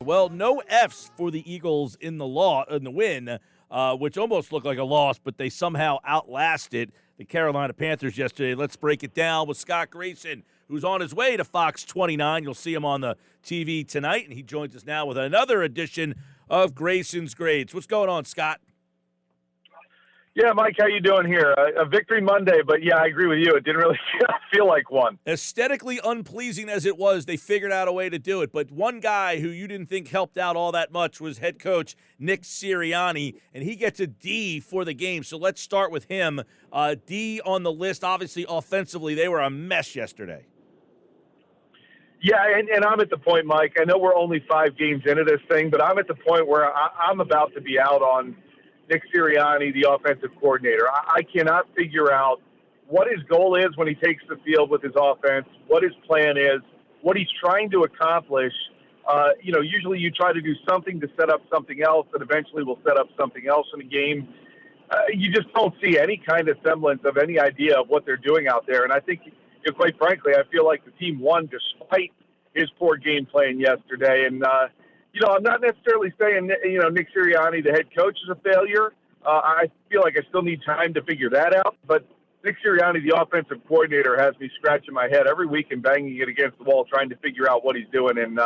Well, no Fs for the Eagles in the win, which almost looked like a loss, but they somehow outlasted the Carolina Panthers yesterday. Let's break it down with Scott Grayson, who's on his way to Fox 29. You'll see him on the TV tonight, and he joins us now with another edition of Grayson's Grades. What's going on, Scott? Yeah, Mike, how you doing here? A victory Monday, but yeah, I agree with you. It didn't really feel like one. Aesthetically unpleasing as it was, they figured out a way to do it. But one guy who you didn't think helped out all that much was head coach Nick Sirianni, and he gets a D for the game. So let's start with him. D on the list. Obviously, offensively, they were a mess yesterday. Yeah, and I'm at the point, Mike, I know we're only 5 games into this thing, but I'm at the point where I'm about to be out on Nick Sirianni, the offensive coordinator. I cannot figure out what his goal is when he takes the field with his offense, what his plan is, what he's trying to accomplish. Usually you try to do something to set up something else that eventually will set up something else in a game. You just don't see any kind of semblance of any idea of what they're doing out there. And I think, quite frankly, I feel like the team won despite his poor game plan yesterday. And, I'm not necessarily saying, Nick Sirianni, the head coach, is a failure. I feel like I still need time to figure that out. But Nick Sirianni, the offensive coordinator, has me scratching my head every week and banging it against the wall trying to figure out what he's doing. And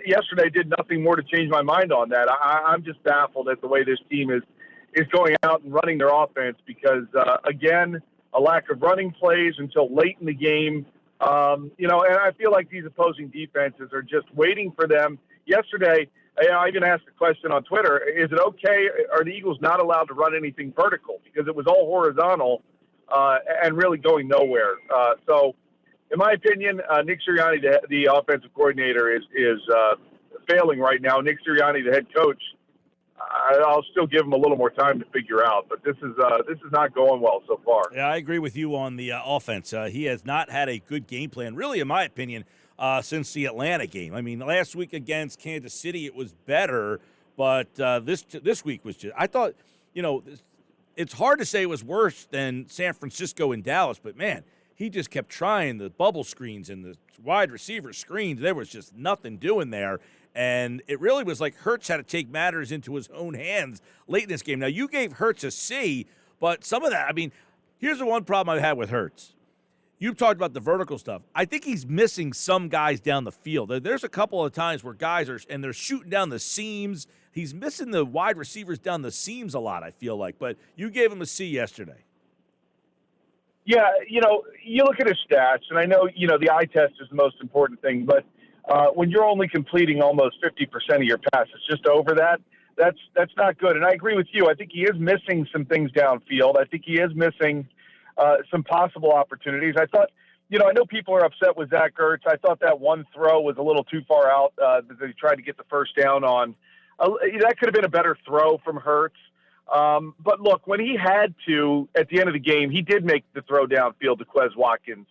yesterday did nothing more to change my mind on that. I'm just baffled at the way this team is going out and running their offense because, again, a lack of running plays until late in the game. And I feel like these opposing defenses are just waiting for them. Yesterday, I even asked a question on Twitter, is it okay, are the Eagles not allowed to run anything vertical? Because it was all horizontal and really going nowhere. So, in my opinion, Nick Sirianni, the offensive coordinator, is failing right now. Nick Sirianni, the head coach, I'll still give him a little more time to figure out, but this is not going well so far. Yeah, I agree with you on the offense. He has not had a good game plan, really, in my opinion, since the Atlanta game. I mean, last week against Kansas City, it was better, but this week was just – I thought, it's hard to say it was worse than San Francisco and Dallas, but, man, he just kept trying the bubble screens and the wide receiver screens. There was just nothing doing there. And it really was like Hurts had to take matters into his own hands late in this game. Now, you gave Hurts a C, but some of that, here's the one problem I had with Hurts. You've talked about the vertical stuff. I think he's missing some guys down the field. There's a couple of times where guys they're shooting down the seams. He's missing the wide receivers down the seams a lot, I feel like. But you gave him a C yesterday. Yeah, you look at his stats, and I know, the eye test is the most important thing, but when you're only completing almost 50% of your passes, just over that's not good. And I agree with you. I think he is missing some things downfield. I think he is missing some possible opportunities. I thought, I know people are upset with Zach Ertz. I thought that one throw was a little too far out that he tried to get the first down on. That could have been a better throw from Hurts. But look, when he had to, at the end of the game, he did make the throw downfield to Quez Watkins.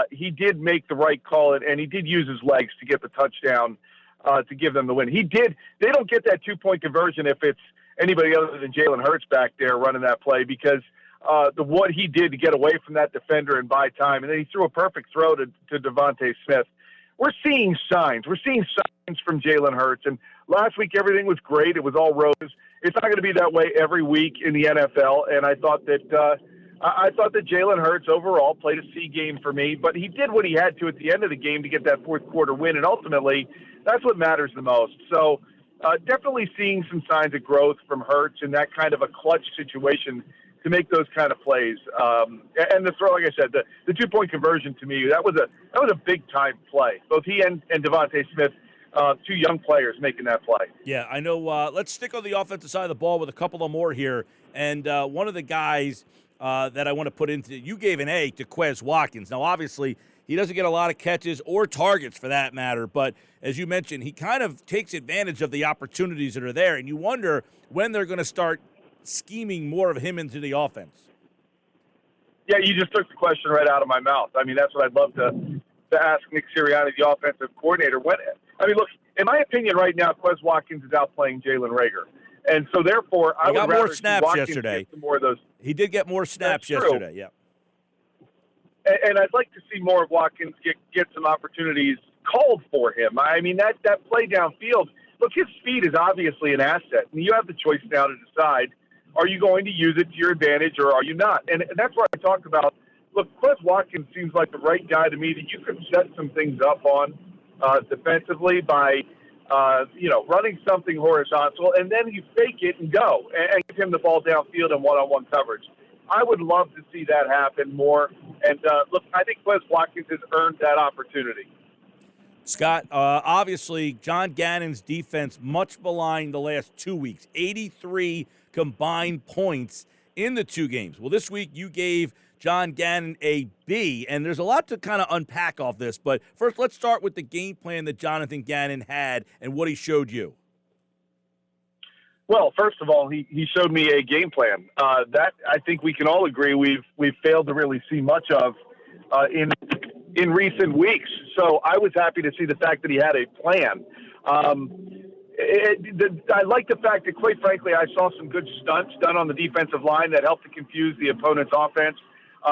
He did make the right call, and he did use his legs to get the touchdown to give them the win. He did. They don't get that 2-point conversion if it's anybody other than Jalen Hurts back there running that play because what he did to get away from that defender and buy time, and then he threw a perfect throw to Devontae Smith. We're seeing signs. We're seeing signs from Jalen Hurts, and last week everything was great. It was all roses. It's not going to be that way every week in the NFL, and I thought that Jalen Hurts overall played a C game for me, but he did what he had to at the end of the game to get that fourth quarter win, and ultimately that's what matters the most. So definitely seeing some signs of growth from Hurts in that kind of a clutch situation to make those kind of plays. And the throw, like I said, the 2-point conversion to me, that was a big-time play. Both he and Devontae Smith, 2 young players making that play. Yeah, I know. Let's stick on the offensive side of the ball with a couple of more here. And one of the guys that I want to put into, you gave an A to Quez Watkins. Now, obviously, he doesn't get a lot of catches or targets for that matter, but as you mentioned, he kind of takes advantage of the opportunities that are there, and you wonder when they're going to start scheming more of him into the offense. Yeah, you just took the question right out of my mouth. That's what I'd love to ask Nick Sirianni, the offensive coordinator. Look, in my opinion right now, Quez Watkins is outplaying Jalen Rager. And so, therefore, I would rather more snaps Watkins yesterday. Get some more of those. He did get more snaps yesterday, yeah. And I'd like to see more of Watkins get some opportunities called for him. I mean, that play downfield, look, his speed is obviously an asset. And you have the choice now to decide, are you going to use it to your advantage or are you not? And that's where I talk about, look, Quez Watkins seems like the right guy to me that you could set some things up on defensively by, running something horizontal, and then you fake it and go and give him the ball downfield in one-on-one coverage. I would love to see that happen more. And, look, I think Quez Watkins has earned that opportunity. Scott, obviously, John Gannon's defense much maligned the last 2 weeks, 83 combined points in the two games. Well, this week you gave John Gannon a B, and there's a lot to kind of unpack off this. But first, let's start with the game plan that Jonathan Gannon had and what he showed you. Well, first of all, he showed me a game plan that I think we can all agree we've failed to really see much of in recent weeks. So I was happy to see the fact that he had a plan. I like the fact that, quite frankly, I saw some good stunts done on the defensive line that helped to confuse the opponent's offense.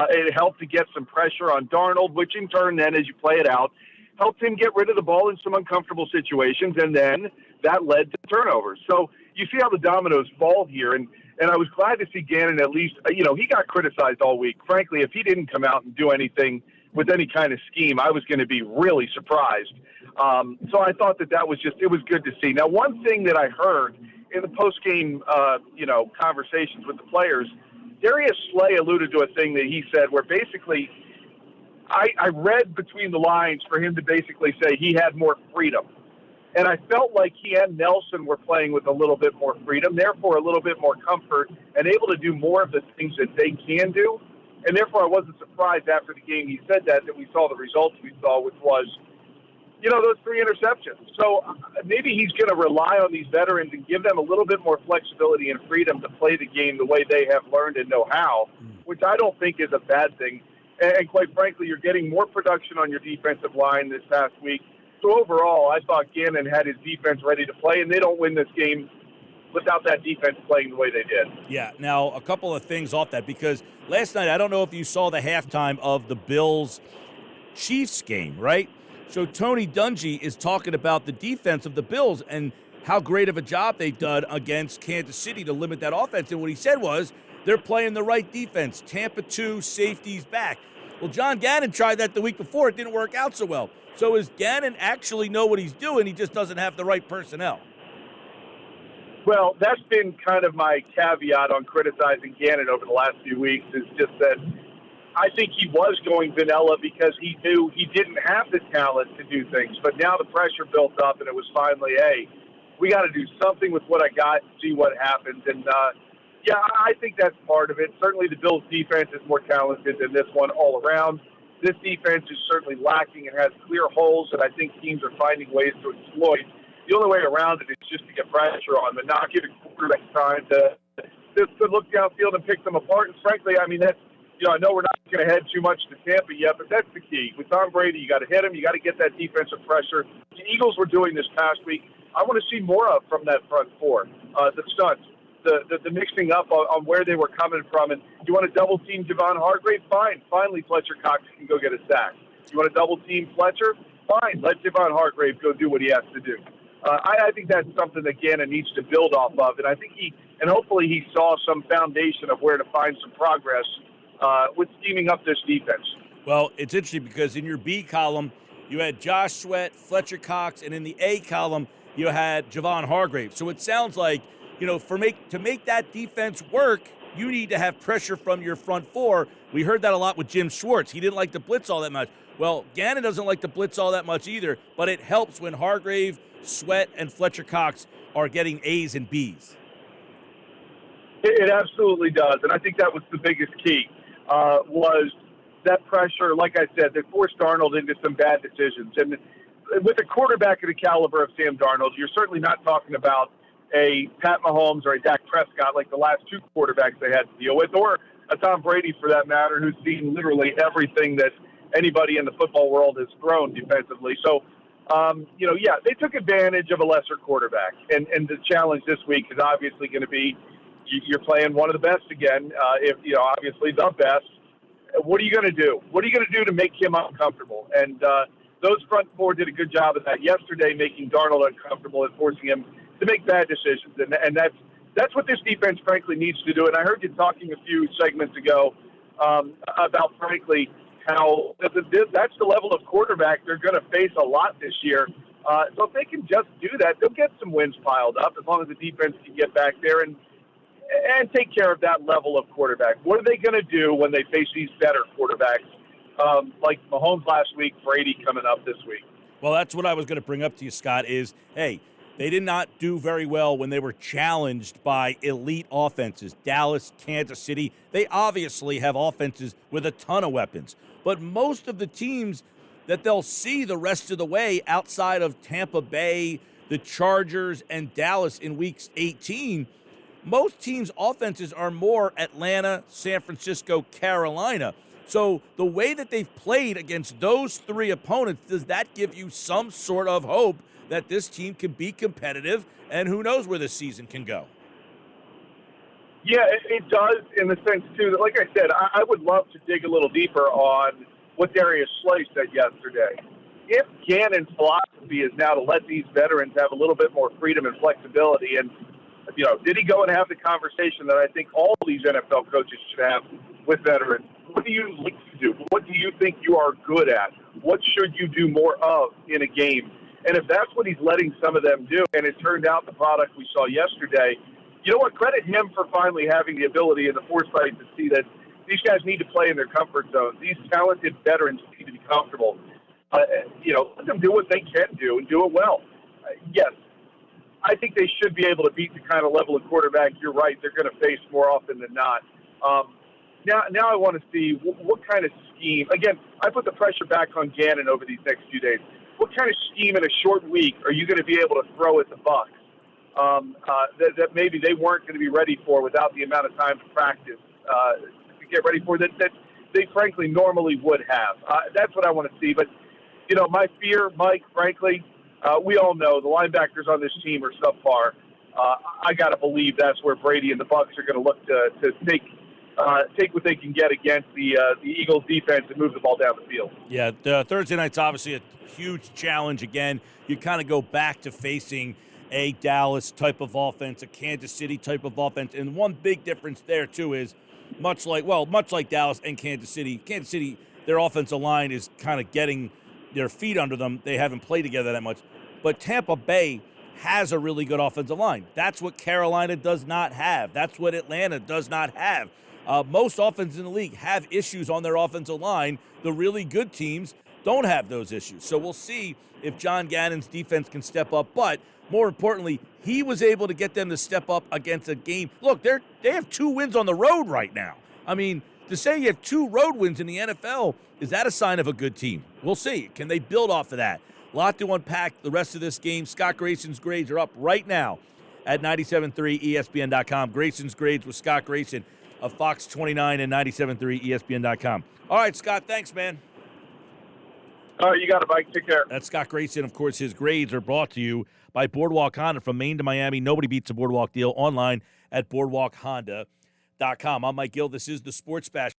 It helped to get some pressure on Darnold, which in turn then, as you play it out, helped him get rid of the ball in some uncomfortable situations, and then that led to turnovers. So you see how the dominoes fall here, and I was glad to see Gannon at least, he got criticized all week. Frankly, if he didn't come out and do anything with any kind of scheme, I was going to be really surprised. So I thought that was it was good to see. Now, one thing that I heard in the post-game, conversations with the players, Darius Slay alluded to a thing that he said where basically I read between the lines for him to basically say he had more freedom. And I felt like he and Nelson were playing with a little bit more freedom, therefore a little bit more comfort, and able to do more of the things that they can do. And therefore I wasn't surprised after the game he said that we saw the results we saw, which was, those 3 interceptions. So maybe he's going to rely on these veterans and give them a little bit more flexibility and freedom to play the game the way they have learned and know how, which I don't think is a bad thing. And quite frankly, you're getting more production on your defensive line this past week. So overall, I thought Gannon had his defense ready to play, and they don't win this game without that defense playing the way they did. Yeah, now a couple of things off that, because last night, I don't know if you saw the halftime of the Bills-Chiefs game, right? So Tony Dungy is talking about the defense of the Bills and how great of a job they've done against Kansas City to limit that offense. And what he said was they're playing the right defense. Tampa 2, safeties back. Well, John Gannon tried that the week before. It didn't work out so well. So does Gannon actually know what he's doing? He just doesn't have the right personnel. Well, that's been kind of my caveat on criticizing Gannon over the last few weeks, is just that I think he was going vanilla because he knew he didn't have the talent to do things. But now the pressure built up, and it was finally, hey, we got to do something with what I got and see what happens. And, I think that's part of it. Certainly the Bills' defense is more talented than this one all around. This defense is certainly lacking and has clear holes that I think teams are finding ways to exploit. The only way around it is just to get pressure on them and not give a quarterback time to look downfield and pick them apart. And frankly, I mean, that's, I know we're not going to head too much to Tampa yet, but that's the key. With Tom Brady, you got to hit him. You got to get that defensive pressure. The Eagles were doing this past week. I want to see more of from that front four. The stunts, the mixing up on where they were coming from. And you want to double team Javon Hargrave? Fine. Finally, Fletcher Cox can go get a sack. You want to double team Fletcher? Fine. Let Javon Hargrave go do what he has to do. I think that's something that Gannon needs to build off of, and I think hopefully he saw some foundation of where to find some progress with scheming up this defense. Well, it's interesting because in your B column, you had Josh Sweat, Fletcher Cox, and in the A column, you had Javon Hargrave. So it sounds like, to make that defense work, you need to have pressure from your front four. We heard that a lot with Jim Schwartz. He didn't like to blitz all that much. Well, Gannon doesn't like to blitz all that much either, but it helps when Hargrave, Sweat, and Fletcher Cox are getting A's and B's. It absolutely does, and I think that was the biggest key, was that pressure, like I said, that forced Darnold into some bad decisions. And with a quarterback of the caliber of Sam Darnold, you're certainly not talking about a Pat Mahomes or a Dak Prescott like the last 2 quarterbacks they had to deal with, or a Tom Brady for that matter, who's seen literally everything that anybody in the football world has thrown defensively. So, they took advantage of a lesser quarterback. And the challenge this week is obviously going to be you're playing one of the best again, obviously the best. What are you going to do? What are you going to do to make him uncomfortable? And those front four did a good job of that yesterday, making Darnold uncomfortable and forcing him to make bad decisions. And that's what this defense, frankly, needs to do. And I heard you talking a few segments ago about, frankly, how that's the level of quarterback they're going to face a lot this year. So if they can just do that, they'll get some wins piled up as long as the defense can get back there and take care of that level of quarterback. What are they going to do when they face these better quarterbacks like Mahomes last week, Brady coming up this week? Well, that's what I was going to bring up to you, Scott, is, hey, they did not do very well when they were challenged by elite offenses. Dallas, Kansas City, they obviously have offenses with a ton of weapons. But most of the teams that they'll see the rest of the way outside of Tampa Bay, the Chargers, and Dallas in Week 18, most teams' offenses are more Atlanta, San Francisco, Carolina. So the way that they've played against those three opponents, does that give you some sort of hope that this team can be competitive, and who knows where this season can go? Yeah, it does in the sense, too, that, like I said, I would love to dig a little deeper on what Darius Slay said yesterday. If Gannon's philosophy is now to let these veterans have a little bit more freedom and flexibility, and, did he go and have the conversation that I think all these NFL coaches should have with veterans? What do you like to do? What do you think you are good at? What should you do more of in a game? And if that's what he's letting some of them do, and it turned out the product we saw yesterday, you know what? Credit him for finally having the ability and the foresight to see that these guys need to play in their comfort zones. These talented veterans need to be comfortable. Let them do what they can do and do it well. Yes, I think they should be able to beat the kind of level of quarterback, you're right, they're going to face more often than not. Now I want to see what kind of scheme. Again, I put the pressure back on Gannon over these next few days. What kind of scheme in a short week are you going to be able to throw at the Bucs that maybe they weren't going to be ready for without the amount of time to practice to get ready for that they frankly normally would have? That's what I want to see. But, my fear, Mike, frankly, we all know the linebackers on this team are subpar. I got to believe that's where Brady and the Bucs are going to look to take what they can get against the Eagles defense and move the ball down the field. Yeah, Thursday night's obviously a huge challenge again. You kind of go back to facing a Dallas type of offense, a Kansas City type of offense, and one big difference there too is much like Dallas and Kansas City, their offensive line is kind of getting their feet under them. They haven't played together that much. But Tampa Bay has a really good offensive line. That's what Carolina does not have. That's what Atlanta does not have. Most offenses in the league have issues on their offensive line. The really good teams don't have those issues. So we'll see if John Gannon's defense can step up. But more importantly, he was able to get them to step up against a game. Look, they have 2 wins on the road right now. I mean, to say you have 2 road wins in the NFL, is that a sign of a good team? We'll see. Can they build off of that? A lot to unpack the rest of this game. Scott Grayson's grades are up right now at 97.3ESPN.com. Grayson's grades with Scott Grayson of Fox 29 and 97.3ESPN.com. All right, Scott, thanks, man. All right, you got it, Mike. Take care. That's Scott Grayson. Of course, his grades are brought to you by Boardwalk Honda. From Maine to Miami, nobody beats a Boardwalk deal. Online at boardwalkhonda.com. I'm Mike Gill. This is the Sports Bash.